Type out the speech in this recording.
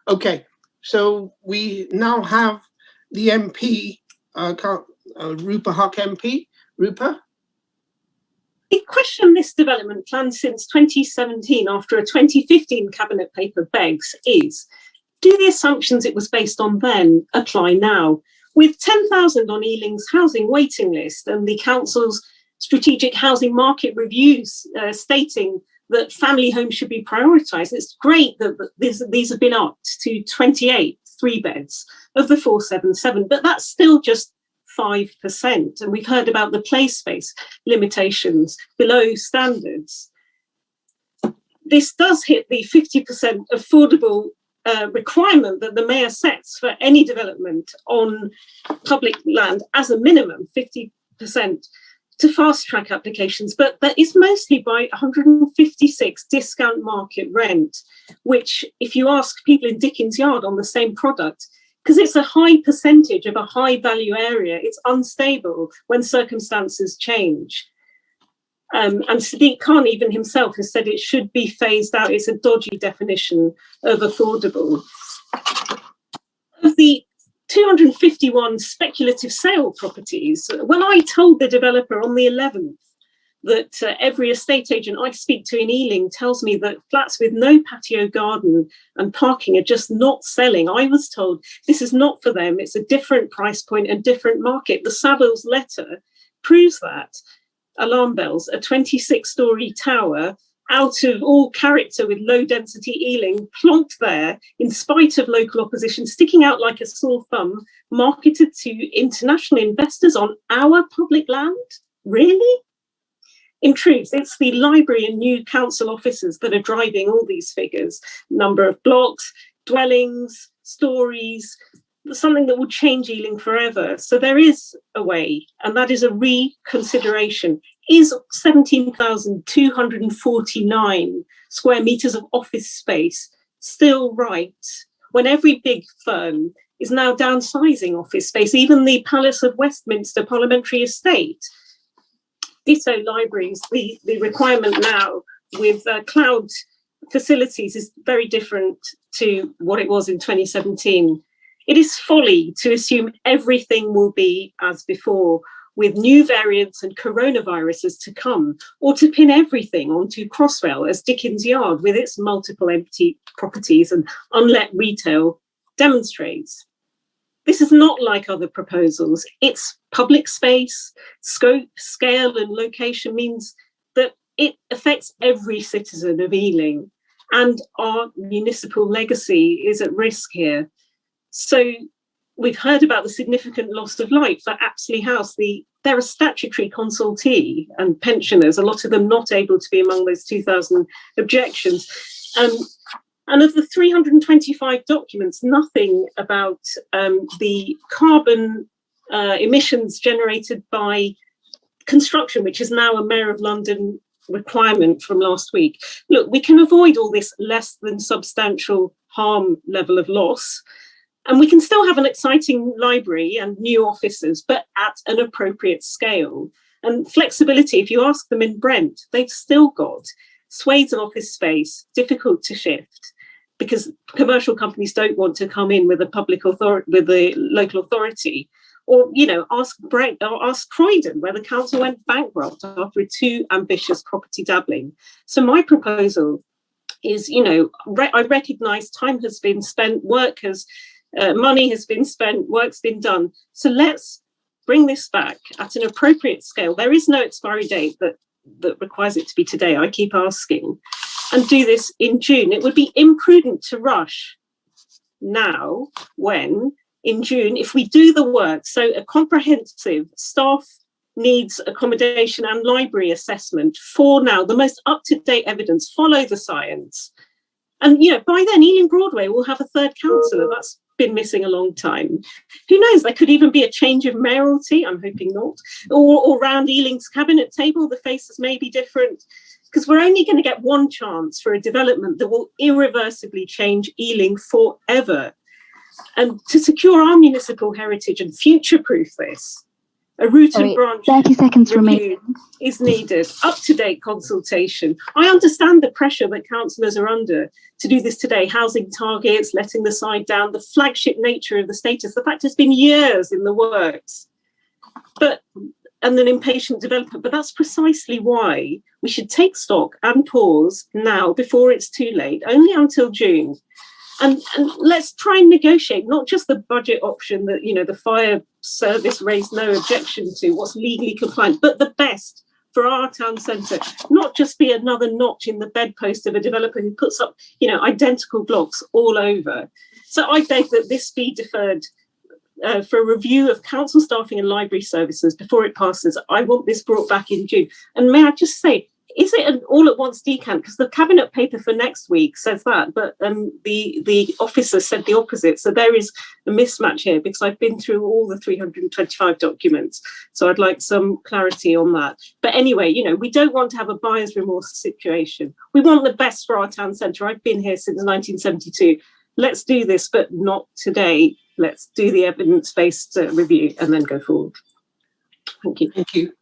Okay, so we now have the MP, Rupa Huq MP. Rupa? The question on this development plan since 2017 after a 2015 cabinet paper begs is, do the assumptions it was based on then apply now? With 10,000 on Ealing's housing waiting list and the council's strategic housing market reviews stating that family homes should be prioritised, it's great that these have been upped to 28 3-beds of the 477, but that's still just 5%. And we've heard about the play space limitations below standards. This does hit the 50% affordable requirement that the mayor sets for any development on public land as a minimum, 50% to fast track applications, but that is mostly by 156 discount market rent, which if you ask people in Dickens Yard on the same product, because it's a high percentage of a high value area, it's unstable when circumstances change. And Sadiq Khan even himself has said it should be phased out. It's a dodgy definition of affordable. Of the 251 speculative sale properties, when I told the developer on the 11th that every estate agent I speak to in Ealing tells me that flats with no patio garden and parking are just not selling, I was told this is not for them. It's a different price point and different market. The Savills letter proves that. Alarm bells, a 26-storey tower out of all character with low density Ealing, plonked there in spite of local opposition, sticking out like a sore thumb, marketed to international investors on our public land? Really? In truth, it's the library and new council offices that are driving all these figures. Number of blocks, dwellings, stories, something that will change Ealing forever. So there is a way, and that is a reconsideration. Is 17,249 square metres of office space still right when every big firm is now downsizing office space, even the Palace of Westminster Parliamentary Estate? Ditto libraries, the requirement now with cloud facilities is very different to what it was in 2017. It is folly to assume everything will be as before, with new variants and coronaviruses to come, or to pin everything onto Crossrail as Dickens Yard with its multiple empty properties and unlet retail demonstrates. This is not like other proposals. Its public space, scope, scale and location means that it affects every citizen of Ealing, and our municipal legacy is at risk here. So we've heard about the significant loss of life for Apsley House. They're a statutory consultee and pensioners, a lot of them not able to be among those 2,000 objections. And of the 325 documents, nothing about the carbon emissions generated by construction, which is now a Mayor of London requirement from last week. Look, we can avoid all this less than substantial harm level of loss, and we can still have an exciting library and new offices, but at an appropriate scale. And flexibility, if you ask them in Brent, they've still got swathes of office space, difficult to shift, because commercial companies don't want to come in with a public authority, with the local authority. Or, ask Croydon, where the council went bankrupt after a too ambitious property dabbling. So my proposal is, I recognise time has been spent, money has been spent, work's been done. So let's bring this back at an appropriate scale. There is no expiry date that requires it to be today, I keep asking, and do this in June. It would be imprudent to rush now when, in June, if we do the work, so a comprehensive staff needs accommodation and library assessment for now, the most up-to-date evidence, follow the science. And, by then, Ealing Broadway will have a third councillor. That's been missing a long time. Who knows, there could even be a change of mayoralty, I'm hoping not, or round Ealing's cabinet table, the faces may be different, because we're only going to get one chance for a development that will irreversibly change Ealing forever. And to secure our municipal heritage and future-proof this, A root and branch 30 seconds remaining. review is needed, up-to-date consultation. I understand the pressure that councillors are under to do this today, housing targets, letting the side down, the flagship nature of the status. The fact it's been years in the works, and an impatient developer, but that's precisely why we should take stock and pause now before it's too late, only until June. And let's try and negotiate not just the budget option that, you know, the fire service raised no objection to, what's legally compliant, but the best for our town centre, not just be another notch in the bedpost of a developer who puts up, you know, identical blocks all over. So I beg that this be deferred for a review of council staffing and library services before it passes. I want this brought back in June. And may I just say, is it an all-at-once decant? Because the cabinet paper for next week says that, but the officer said the opposite. So there is a mismatch here, because I've been through all the 325 documents. So I'd like some clarity on that. But anyway, you know, we don't want to have a buyer's remorse situation. We want the best for our town centre. I've been here since 1972. Let's do this, but not today. Let's do the evidence-based review and then go forward. Thank you. Thank you.